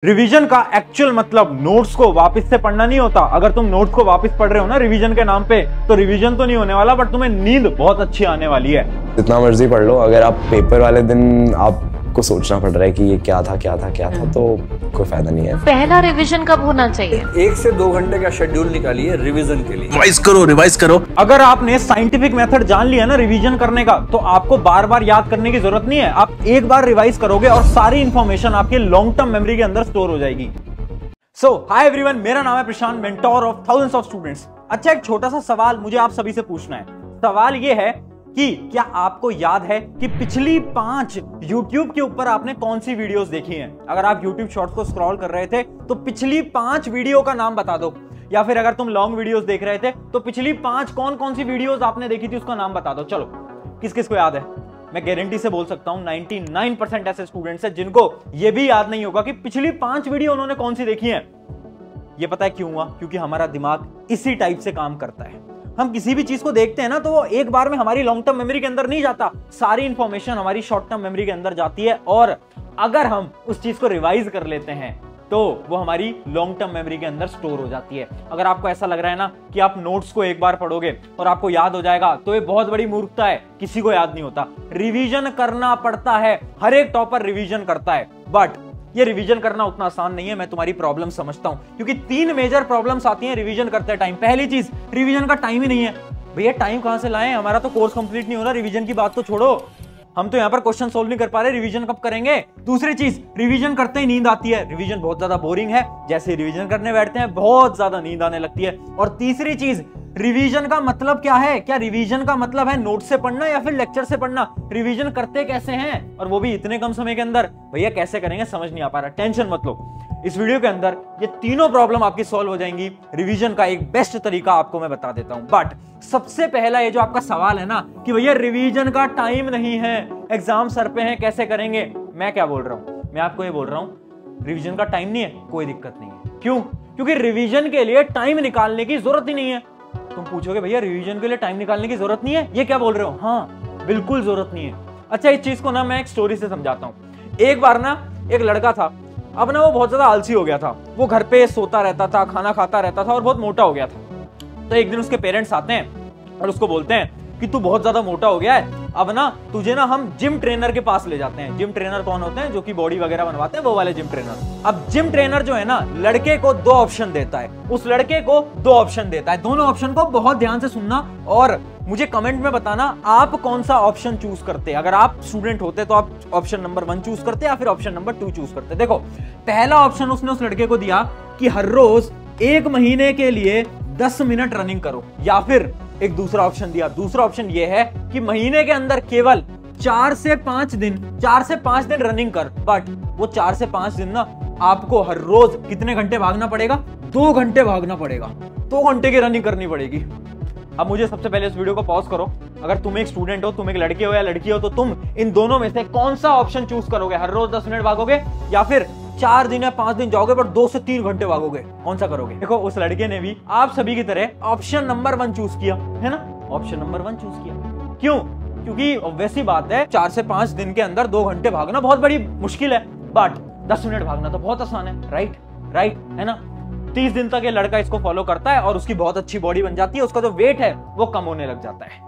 Revision का actual मतलब notes को वापस से पढ़ना नहीं होता। अगर तुम नोट्स को वापस पढ़ रहे हो ना रिवीजन के नाम पे, तो रिवीजन तो नहीं होने वाला, बट तुम्हें नींद बहुत अच्छी आने वाली है। जितना मर्जी पढ़ लो, अगर आप पेपर वाले दिन आपको सोचना पड़ रहा है कि ये क्या था तो कोई फायदा नहीं है। पहला रिवीजन कब होना चाहिए? 1 से 2 घंटे का शेड्यूल निकालिए रिवीजन के लिए। रिवाइज करो। अगर आपने साइंटिफिक मेथड जान लिया ना रिवीजन करने का, तो आपको बार बार याद करने की जरूरत नहीं है। आप एक बार रिवाइज करोगे और सारी इंफॉर्मेशन आपके लॉन्ग टर्म मेमोरी के अंदर स्टोर हो जाएगी। सो हाय एवरीवन, मेरा नाम है Prashant, mentor of thousands of students. अच्छा, एक छोटा सा सवाल मुझे आप सभी से पूछना है। सवाल ये है कि क्या आपको याद है कि पिछली 5 YouTube के ऊपर आपने कौन सी वीडियोस देखी हैं? अगर आप YouTube शॉर्ट्स को स्क्रॉल कर रहे थे तो पिछली 5 वीडियो का नाम बता दो, या फिर अगर तुम लॉन्ग वीडियोस देख रहे थे तो पिछली 5 कौन कौन सी वीडियोस आपने देखी थी उसका नाम बता दो। चलो, किस किस को याद है? मैं गारंटी से बोल सकता हूं 99% ऐसे स्टूडेंट्स हैं जिनको यह भी याद नहीं होगा कि पिछली 5 वीडियो उन्होंने कौन सी देखी है। ये पता है क्यों हुआ? क्योंकि हमारा दिमाग इसी टाइप से काम करता है। हम किसी भी चीज को देखते हैं ना, तो वो एक बार में हमारी लॉन्ग टर्म मेमोरी के अंदर नहीं जाता, सारी इंफॉर्मेशन हमारी शॉर्ट टर्म मेमोरी के अंदर जाती है। और अगर हम उस चीज को रिवाइज कर लेते हैं तो वो हमारी लॉन्ग टर्म मेमोरी के अंदर स्टोर हो जाती है। अगर आपको ऐसा लग रहा है ना कि आप नोट्स को एक बार पढ़ोगे और आपको याद हो जाएगा, तो ये बहुत बड़ी मूर्खता है। किसी को याद नहीं होता, रिवीजन करना पड़ता है। हर एक टॉपर रिवीजन करता है, बट ये रिवीजन करना उतना आसान नहीं है। मैं तुम्हारी प्रॉब्लम समझता हूं, क्योंकि 3 मेजर प्रॉब्लम्स आती हैं रिवीजन करते टाइम। पहली चीज, रिवीजन का टाइम ही नहीं है। भैया टाइम कहां से लाएं? हमारा तो कोर्स कंप्लीट नहीं हो रहा, रिवीजन की बात तो छोड़ो। हम तो यहाँ पर क्वेश्चन सोल्व नहीं कर पा रहे, रिवीजन कब करेंगे? दूसरी चीज, रिवीजन करते ही नींद आती है। रिवीजन बहुत ज्यादा बोरिंग है, जैसे रिवीजन करने बैठते हैं बहुत ज्यादा नींद आने लगती है। और तीसरी चीज, रिवीजन का मतलब क्या है? क्या रिवीजन का मतलब है नोट से पढ़ना या फिर लेक्चर से पढ़ना? रिवीजन करते कैसे हैं, और वो भी इतने कम समय के अंदर? भैया कैसे करेंगे समझ नहीं आ पा रहा। टेंशन मत लो, इस वीडियो के अंदर ये तीनों प्रॉब्लम आपकी सॉल्व हो जाएंगी। रिवीजन का एक बेस्ट तरीका आपको मैं बता देता हूं। बट सबसे पहला ये जो आपका सवाल है ना कि भैया रिवीजन का टाइम नहीं है, एग्जाम सर पे है, कैसे करेंगे? मैं क्या बोल रहा हूं? मैं आपको ये बोल रहा हूं, रिवीजन का टाइम नहीं है, कोई दिक्कत नहीं है। क्यों? क्योंकि रिवीजन के लिए टाइम निकालने की जरूरत ही नहीं है। तुम पूछोगे भैया रिवीजन के लिए टाइम निकालने की जरूरत नहीं है, ये क्या बोल रहे हो? हाँ, बिल्कुल जरूरत नहीं है। अच्छा, इस चीज को ना मैं एक स्टोरी से समझाता हूँ। एक बार ना एक लड़का था, अब ना वो बहुत ज्यादा आलसी हो गया था। वो घर पे सोता रहता था, खाना खाता रहता था और बहुत मोटा हो गया था। तो एक दिन उसके पेरेंट्स आते हैं और उसको बोलते हैं कि तू बहुत ज्यादा मोटा हो गया है, अब ना तुझे ना हम जिम ट्रेनर के पास ले जाते हैं। जिम ट्रेनर कौन होते हैं? जो कि बॉडी वगैरह बनवाते हैं, वो वाले जिम ट्रेनर। अब जिम ट्रेनर जो है ना, लड़के को 2 ऑप्शन देता है। उस लड़के को 2 ऑप्शन देता है। दोनों ऑप्शन को बहुत ध्यान से सुनना और मुझे कमेंट में बताना आप कौन सा ऑप्शन चूज करते। अगर आप स्टूडेंट होते तो आप ऑप्शन नंबर 1 चूज करते या फिर ऑप्शन नंबर 2 चूज करते। देखो, पहला ऑप्शन उसने उस लड़के को दिया कि हर रोज 1 महीने के लिए 10 मिनट रनिंग करो, या फिर एक दूसरा ऑप्शन दिया। दूसरा ऑप्शन यह है कि महीने के अंदर केवल 4 से 5 दिन रनिंग कर। बट वो 4 से 5 दिन ना आपको हर रोज कितने घंटे भागना पड़ेगा? 2 घंटे भागना पड़ेगा। 2 घंटे की रनिंग करनी पड़ेगी। अब मुझे सबसे पहले इस वीडियो को पॉज करो। अगर तुम एक स्टूडेंट हो, तुम एक लड़के हो या लड़की हो, तो तुम इन दोनों में से कौन सा ऑप्शन चूज करोगे? हर रोज 10 मिनट भागोगे या फिर 4 दिन या 5 दिन जाओगे पर 2 से 3 घंटे भागोगे? कौन सा करोगे? देखो, उस लड़के ने भी आप सभी की तरह ऑप्शन नंबर 1 चूज किया है ना। ऑप्शन नंबर 1 चूज किया। क्यों? क्योंकि ऑब्वियसली बात है, 4 से 5 दिन के अंदर 2 घंटे भागना बहुत बड़ी मुश्किल है, बट 10 मिनट भागना तो बहुत आसान है। राइट है ना। 30 दिन तक ये लड़का इसको फॉलो करता है और उसकी बहुत अच्छी बॉडी बन जाती है, उसका जो वेट है वो कम होने लग जाता है।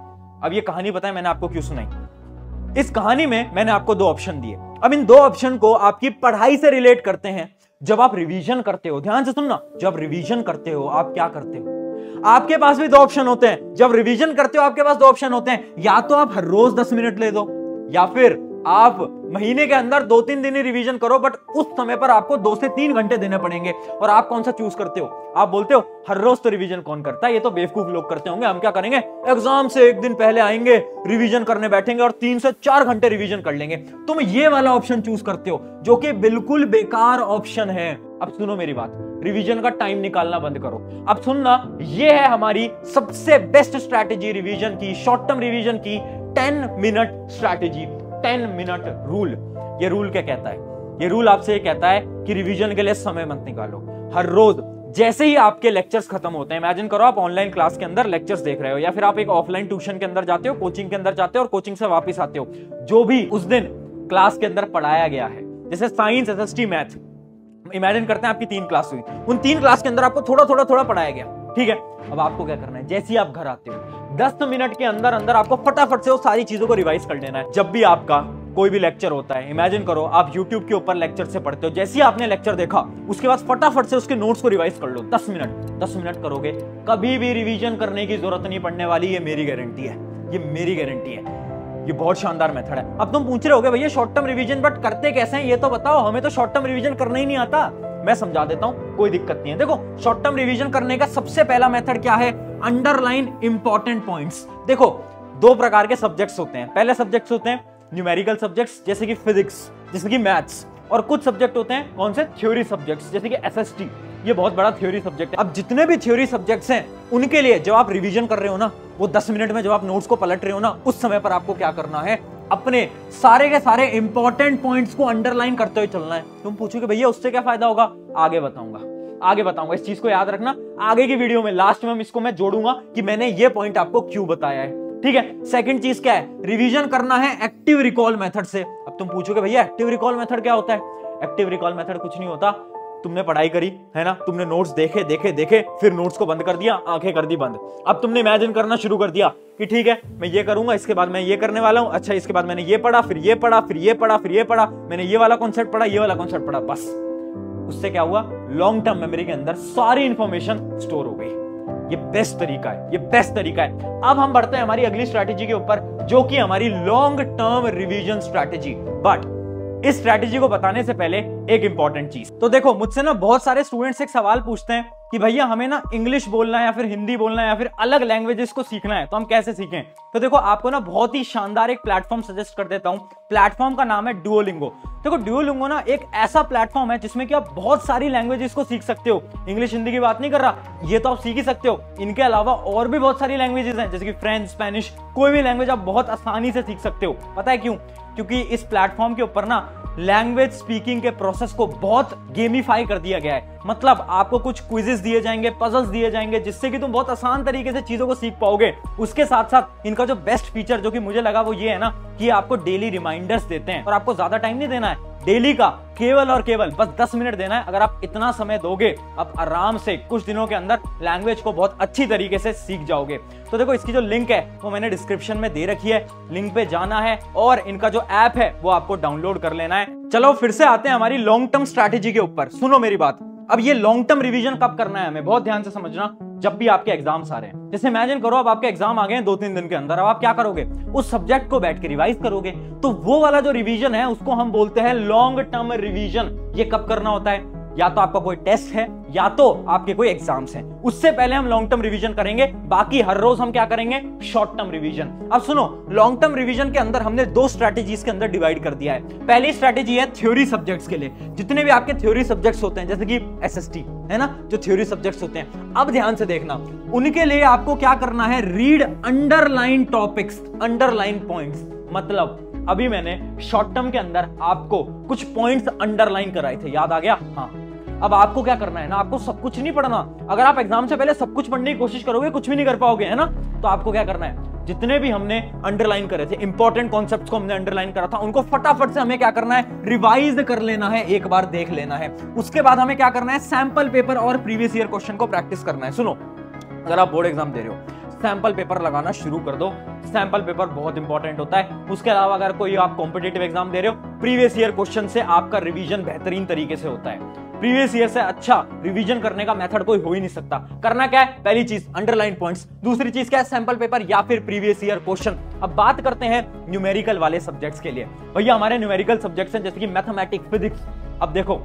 अब ये कहानी पता है मैंने आपको क्यों सुनाई? इस कहानी में मैंने आपको 2 ऑप्शन दिए। अब इन 2 ऑप्शन को आपकी पढ़ाई से रिलेट करते हैं। जब आप रिवीजन करते हो, ध्यान से सुनना, जब रिवीजन करते हो आप क्या करते हो? आपके पास भी 2 ऑप्शन होते हैं। जब रिवीजन करते हो आपके पास 2 ऑप्शन होते हैं, या तो आप हर रोज 10 मिनट ले दो, या फिर आप महीने के अंदर 2-3 दिन ही रिवीजन करो, बट उस समय पर आपको 2 से 3 घंटे देने पड़ेंगे। और आप कौन सा चूज करते हो? आप बोलते हो हर रोज तो रिवीजन कौन करता है, ये तो बेवकूफ लोग करते होंगे, हम क्या करेंगे, एग्जाम से 1 दिन पहले आएंगे, रिवीजन करने बैठेंगे और 3 से 4 घंटे रिवीजन कर लेंगे। तुम ये वाला ऑप्शन चूज करते हो, जो कि बिल्कुल बेकार ऑप्शन है। अब सुनो मेरी बात, रिवीजन का टाइम निकालना बंद करो। अब सुनना, ये है हमारी सबसे बेस्ट स्ट्रैटेजी रिवीजन की, शॉर्ट टर्म रिवीजन की 10 मिनट स्ट्रैटेजी, 10 मिनट रूल। ये रूल क्या कहता है? ये रूल आपसे ये कहता है कि रिवीजन के लिए समय मत निकालो। हर रोज जैसे ही आपके लेक्चर्स खत्म होते हैं, इमेजिन करो आप ऑनलाइन क्लास के अंदर लेक्चर्स देख रहे हो, या फिर आप एक ऑफलाइन ट्यूशन के अंदर जाते हो, कोचिंग के अंदर जाते हो और कोचिंग से वापस आते हो, जो भी उस दिन क्लास के अंदर पढ़ाया गया है, जैसे साइंस, एसएसटी, मैथ, इमेजिन करते हैं आपकी 3 क्लास हुई, उन 3 क्लास के अंदर आपको थोड़ा पढ़ाया गया, ठीक है। अब आपको क्या करना है, जैसे ही आप घर आते हो 10 मिनट के अंदर अंदर आपको फटाफट से वो सारी चीजों को रिवाइज कर लेना है। जब भी आपका कोई भी लेक्चर होता है, इमेजिन करो आप YouTube के ऊपर लेक्चर से पढ़ते हो, जैसे ही आपने लेक्चर देखा उसके बाद फटाफट से उसके नोट्स को रिवाइज कर लो। 10 मिनट करोगे, कभी भी रिवीजन करने की जरूरत नहीं पड़ने वाली, ये मेरी गारंटी है, ये मेरी गारंटी है। ये बहुत शानदार मेथड है। अब तुम पूछ रहे होगे भैया शॉर्ट टर्म रिवीजन बट करते कैसे हैं ये तो बताओ, हमें तो शॉर्ट टर्म रिवीजन करना ही नहीं आता। मैं समझा देता हूं, कोई दिक्कत नहीं है। देखो शॉर्ट टर्म रिवीजन करने का सबसे पहला मेथड क्या है, अंडरलाइन इंपॉर्टेंट पॉइंट्स। देखो 2 प्रकार के सब्जेक्ट्स होते हैं। पहले सब्जेक्ट्स होते हैं न्यूमेरिकल सब्जेक्ट्स जैसे कि फिजिक्स, जैसे कि मैथ्स, और कुछ सब्जेक्ट होते हैं कौन से, थ्योरी सब्जेक्ट्स जैसे कि एसएसटी, ये बहुत बड़ा थ्योरी सब्जेक्ट है। अब जितने भी थ्योरी सब्जेक्ट्स हैं उनके लिए जब आप रिवीजन कर रहे हो ना, वो 10 मिनट में जब आप नोट्स को पलट रहे हो ना, उस समय पर आपको क्या करना है, अपने सारे के सारे इंपॉर्टेंट पॉइंट्स को अंडरलाइन करते हुए चलना है। तुम पूछोगे भैया उससे क्या फायदा होगा, आगे बताऊंगा, इस चीज को याद रखना। आगे की वीडियो में लास्ट में इसको मैं जोड़ूंगा कि मैंने ये पॉइंट आपको क्यों बताया है, ठीक है। सेकंड चीज क्या है, रिवीजन करना है एक्टिव रिकॉल मेथड से। अब तुम पूछोगे भैया एक्टिव रिकॉल मेथड क्या होता है। एक्टिव रिकॉल मेथड कुछ नहीं होता, तुमने पढ़ाई करी है ना, तुमने नोट्स देखे, फिर नोट्स को बंद कर दिया, आंखें कर दी बंद। अब तुमने इमेजिन करना शुरू कर दिया कि ठीक है मैं ये करूंगा, इसके बाद मैं ये करने वाला हूं, अच्छा इसके बाद मैंने ये पढ़ा, फिर ये पढ़ा, फिर ये पढ़ा, फिर ये पढ़ा, मैंने ये वाला कॉन्सेप्ट पढ़ा, ये वाला कॉन्सेप्ट पढ़ा, बस। उससे क्या हुआ, लॉन्ग टर्म मेमोरी के अंदर सारी इंफॉर्मेशन स्टोर हो गई। ये बेस्ट तरीका है, अब हम बढ़ते हैं हमारी अगली स्ट्रैटेजी के ऊपर, जो कि हमारी long term revision strategy. But इस स्ट्रैटेजी को बताने से पहले एक इंपॉर्टेंट चीज, तो देखो मुझसे ना बहुत सारे स्टूडेंट्स एक सवाल पूछते हैं कि भैया हमें ना इंग्लिश बोलना है या फिर हिंदी बोलना है या फिर अलग लैंग्वेजेस को सीखना है, तो हम कैसे सीखें। तो देखो आपको ना बहुत ही शानदार एक प्लेटफॉर्म सजेस्ट कर देता हूं। प्लेटफॉर्म का नाम है डुओलिंगो। देखो डुओलिंगो ना एक ऐसा प्लेटफॉर्म है जिसमें कि आप बहुत सारी लैंग्वेजेस को सीख सकते हो। इंग्लिश हिंदी की बात नहीं कर रहा, ये तो आप सीख ही सकते हो। इनके अलावा और भी बहुत सारी लैंग्वेजेस हैं जैसे कि फ्रेंच, स्पेनिश, कोई भी लैंग्वेज आप बहुत आसानी से सीख सकते हो। पता है क्यों, क्योंकि इस प्लेटफॉर्म के ऊपर ना लैंग्वेज स्पीकिंग के प्रोसेस को बहुत गेमिफाई कर दिया गया है। मतलब आपको कुछ क्विजेस दिए जाएंगे, पजल्स दिए जाएंगे, जिससे कि तुम बहुत आसान तरीके से चीजों को सीख पाओगे। उसके साथ साथ इनका जो बेस्ट फीचर जो कि मुझे लगा वो ये है ना कि आपको डेली रिमाइंडर्स देते हैं और आपको ज्यादा टाइम नहीं देना है, डेली का केवल और केवल बस 10 मिनट देना है। अगर आप इतना समय दोगे आप आराम से कुछ दिनों के अंदर लैंग्वेज को बहुत अच्छी तरीके से सीख जाओगे। तो देखो इसकी जो लिंक है वो मैंने डिस्क्रिप्शन में दे रखी है, लिंक पे जाना है और इनका जो ऐप है वो आपको डाउनलोड कर लेना है। चलो फिर से आते हैं हमारी लॉन्ग टर्म स्ट्रैटेजी के ऊपर। सुनो मेरी बात, अब ये लॉन्ग टर्म रिवीजन कब करना है हमें, बहुत ध्यान से समझना। जब भी आपके एग्जाम्स आ रहे हैं, जैसे इमेजिन करो अब आपके एग्जाम आ गए हैं 2-3 दिन के अंदर, अब आप क्या करोगे, उस सब्जेक्ट को बैठ के रिवाइज करोगे। तो वो वाला जो रिवीजन है उसको हम बोलते हैं लॉन्ग टर्म रिवीजन। ये कब करना होता है, या तो आपका कोई टेस्ट है या तो आपके कोई एग्जाम्स हैं, उससे पहले हम लॉन्ग टर्म रिवीजन करेंगे। बाकी हर रोज हम क्या करेंगे, शॉर्ट टर्म रिवीजन। अब सुनो, लॉन्ग टर्म रिवीजन के अंदर हमने 2 स्ट्रैटेजीज के अंदर डिवाइड कर दिया है। पहली स्ट्रैटेजी है थ्योरी सब्जेक्ट्स के लिए, जितने भी आपके थ्योरी सब्जेक्ट्स होते हैं जैसे कि एसएसटी है ना, जो थ्योरी सब्जेक्ट्स होते हैं। अब ध्यान से देखना, उनके लिए आपको क्या करना है, read underline topics, underline points. मतलब अभी मैंने शॉर्ट टर्म के अंदर आपको कुछ पॉइंट्स अंडरलाइन कराए थे, याद आ गया। हाँ, अब आपको क्या करना है ना, आपको सब कुछ नहीं पढ़ना। अगर आप एग्जाम से पहले सब कुछ पढ़ने की कोशिश करोगे कुछ भी नहीं कर पाओगे, है ना। तो आपको क्या करना है, जितने भी हमने अंडरलाइन करे थे, इंपॉर्टेंट कॉन्सेप्ट्स को हमने अंडरलाइन करा था, उनको फटाफट से हमें क्या करना है, रिवाइज कर लेना है, एक बार देख लेना है। उसके बाद हमें क्या करना है, सैंपल पेपर और प्रीवियस ईयर क्वेश्चन को प्रैक्टिस करना है। सुनो, अगर आप बोर्ड एग्जाम दे रहे हो, सैंपल पेपर लगाना शुरू कर दो। सैंपल पेपर बहुत इंपॉर्टेंट होता है। उसके अलावा अगर कोई आप कॉम्पिटिटिव एग्जाम दे रहे हो, प्रीवियस ईयर क्वेश्चन से आपका रिवीजन बेहतरीन तरीके से होता है। प्रीवियस ईयर से अच्छा रिवीजन करने का मेथड कोई हो ही नहीं सकता। करना क्या है, पहली चीज अंडरलाइन पॉइंट्स, दूसरी चीज क्या है, सैंपल पेपर या फिर प्रीवियस ईयर क्वेश्चन। अब बात करते हैं न्यूमेरिकल वाले सब्जेक्ट्स के लिए। भैया हमारे न्यूमेरिकल सब्जेक्ट्स हैं जैसे कि मैथमेटिक्स, फिजिक्स। अब देखो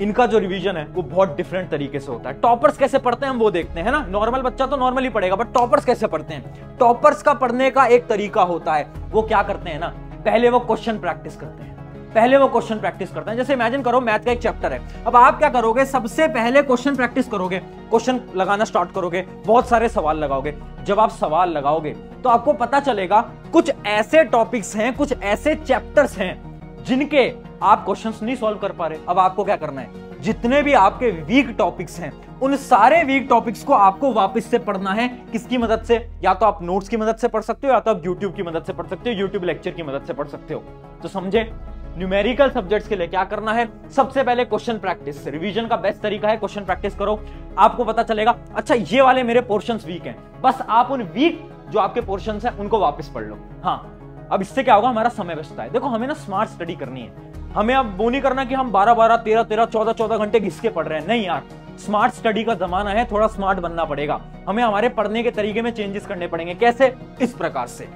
इनका जो रिवीजन है वो बहुत डिफरेंट तरीके से होता है। टॉपर्स कैसे पढ़ते हैं हम वो देखते हैं ना। नॉर्मल बच्चा तो नॉर्मली पढ़ेगा, बट टॉपर्स कैसे पढ़ते हैं, टॉपर्स का पढ़ने का एक तरीका होता है। वो क्या करते हैं ना, पहले वो क्वेश्चन प्रैक्टिस करते हैं, जैसे इमेजिन करो मैथ का एक चैप्टर है। अब आप क्या करोगे, सबसे पहले क्वेश्चन प्रैक्टिस करोगे, क्वेश्चन लगाना स्टार्ट करोगे, बहुत सारे सवाल लगाओगे। जब आप सवाल लगाओगे तो आपको पता चलेगा कुछ ऐसे टॉपिक्स हैं, कुछ ऐसे चैप्टर्स हैं जिनके आप क्वेश्चंस नहीं सॉल्व कर पा रहे। अब आपको क्या करना है, जितने भी आपके वीक टॉपिक्स हैं उन सारे वीक टॉपिक्स को आपको वापस से पढ़ना है। किसकी मदद से, या तो आप नोट्स की मदद से पढ़ सकते हो या तो आप यूट्यूब की मदद से पढ़ सकते हो, यूट्यूब लेक्चर की मदद से पढ़ सकते हो। तो समझे, न्यूमेरिकल सब्जेक्ट्स के लिए क्या करना है, सबसे पहले क्वेश्चन प्रैक्टिस। रिवीजन का बेस्ट तरीका है क्वेश्चन प्रैक्टिस करो, आपको पता चलेगा अच्छा ये वाले मेरे पोर्शंस वीक हैं, बस आप उन वीक जो आपके पोर्शंस हैं उनको वापस पढ़ लो। हाँ, अब इससे क्या होगा, हमारा समय बचता है। देखो हमें ना स्मार्ट स्टडी करनी है, हमें अब वो नहीं करना कि हम 12-12, 13-13, 14-14 घंटे घिस के पढ़ रहे हैं। नहीं यार, स्मार्ट स्टडी का जमाना है, थोड़ा स्मार्ट बनना पड़ेगा। हमें हमारे पढ़ने के तरीके में चेंजेस करने पड़ेंगे। कैसे? इस प्रकार से,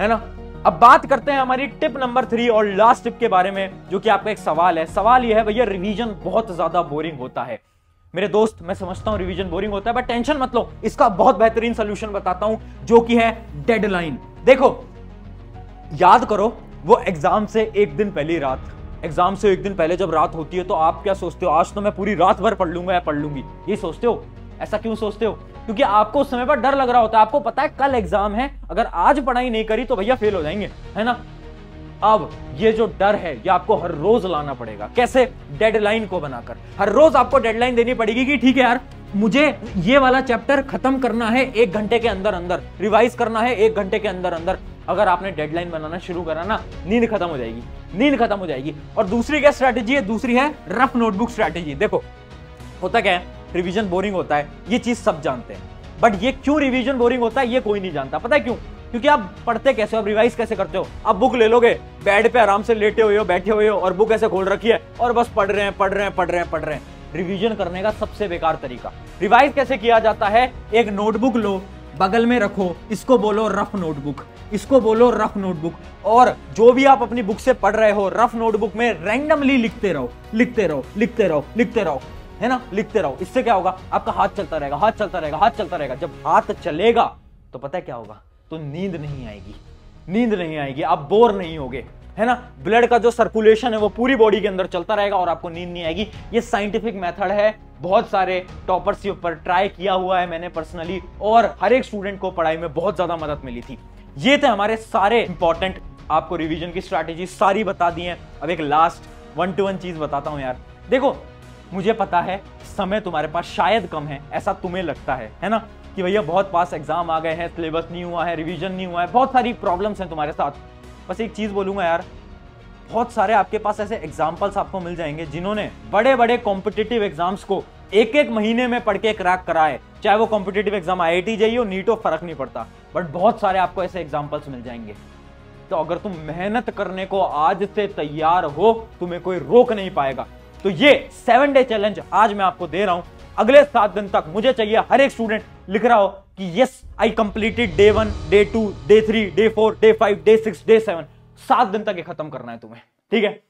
है ना। अब बात करते हैं हमारी टिप नंबर 3 और लास्ट टिप के बारे में, जो कि आपका एक सवाल है। सवाल यह है, भैया रिवीजन बहुत ज्यादा बोरिंग होता है। मेरे दोस्त, मैं समझता हूं रिवीजन बोरिंग होता है, बट टेंशन मत लो, इसका बहुत बेहतरीन सोल्यूशन बताता हूं, जो कि है डेडलाइन। देखो, याद करो वो एग्जाम से एक दिन पहली रात, एग्जाम से एक दिन पहले जब रात होती है तो आप क्या सोचते हो, आज तो मैं पूरी रात भर पढ़ लूंगा या पढ़ लूंगी, ये सोचते हो। ऐसा क्यों सोचते हो? क्योंकि आपको उस समय पर डर लग रहा होता है, आपको पता है कल एग्जाम है, अगर आज पढ़ाई नहीं करी तो भैया फेल हो जाएंगे, है ना। अब ये जो डर है ये आपको हर रोज लाना पड़ेगा। कैसे? डेडलाइन को बनाकर। हर रोज आपको डेडलाइन देनी पड़ेगी कि ठीक है यार, मुझे ये वाला चैप्टर खत्म करना है 1 घंटे के अंदर अंदर, रिवाइज करना है 1 घंटे के अंदर अंदर। अगर आपने डेडलाइन बनाना शुरू करा ना, नींद खत्म हो जाएगी, नींद खत्म हो जाएगी। और दूसरी क्या स्ट्रैटेजी है? दूसरी है रफ नोटबुक स्ट्रैटेजी। देखो होता क्या है, रिवीजन बोरिंग होता है, ये चीज सब जानते हैं, बट ये क्यों रिवीजन बोरिंग होता है ये कोई नहीं जानता। पता है क्यों? क्योंकि आप पढ़ते कैसे हो, आप रिवाइज कैसे करते हो? आप बुक ले लोगे, बेड पे आराम से लेटे हुए हो, बैठे हुए हो, और बुक ऐसे खोल रखी है और बस पढ़ रहे हैं। रिवीजन करने का सबसे बेकार तरीका। रिवाइज कैसे किया जाता है? एक नोटबुक लो, बगल में रखो, इसको बोलो रफ नोटबुक, इसको बोलो रफ नोटबुक, और जो भी आप अपनी बुक से पढ़ रहे हो रफ नोटबुक में रैंडमली लिखते रहो, है ना, लिखते रहो। इससे क्या होगा, आपका हाथ चलता रहेगा। जब हाथ चलेगा तो पता है क्या होगा, तो नींद नहीं आएगी, आप बोर नहीं होगे, है ना। ब्लड का जो सर्कुलेशन है वो पूरी बॉडी के अंदर चलता रहेगा और आपको नींद नहीं आएगी। ये साइंटिफिक मेथड है, बहुत सारे टॉपर्स के ऊपर ट्राई किया हुआ है मैंने पर्सनली, और हर एक स्टूडेंट को पढ़ाई में बहुत ज्यादा मदद मिली थी। ये थे हमारे सारे इंपॉर्टेंट आपको रिवीजन की स्ट्रैटेजी सारी बता दी है। अब एक लास्ट 1 to 1 चीज बताता हूं यार। देखो, मुझे पता है समय तुम्हारे पास शायद कम है, ऐसा तुम्हें लगता है ना, कि भैया बहुत पास एग्जाम आ गए हैं, सिलेबस नहीं हुआ है, रिवीजन नहीं हुआ है, बहुत सारी प्रॉब्लम्स हैं तुम्हारे साथ। बस एक चीज बोलूंगा यार, बहुत सारे आपके पास ऐसे एग्जाम्पल्स आपको मिल जाएंगे जिन्होंने बड़े बड़े कॉम्पिटिटिव एग्जाम्स को 1-1 महीने में पढ़ के क्रैक करा है। चाहे वो कॉम्पिटिटिव एग्जाम IIT JEE हो, नीट हो, फर्क नहीं पड़ता, बट बहुत सारे आपको ऐसे एग्जाम्पल्स मिल जाएंगे। तो अगर तुम मेहनत करने को आज से तैयार हो, तुम्हें कोई रोक नहीं पाएगा। तो ये 7 डे चैलेंज आज मैं आपको दे रहा हूं। अगले 7 दिन तक मुझे चाहिए हर एक स्टूडेंट लिख रहा हो कि yes I completed day 1, day 2, day 3, day 4, day 5, day 6, day 7। 7 दिन तक ये खत्म करना है तुम्हें, ठीक है।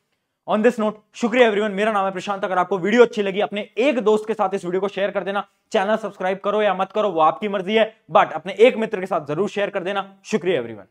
ऑन दिस नोट, शुक्रिया एवरीवन। मेरा नाम है प्रशांत। अगर आपको वीडियो अच्छी लगी, अपने एक दोस्त के साथ इस वीडियो को शेयर कर देना। चैनल सब्सक्राइब करो या मत करो वो आपकी मर्जी है, बट अपने एक मित्र के साथ जरूर शेयर कर देना। शुक्रिया एवरीवन।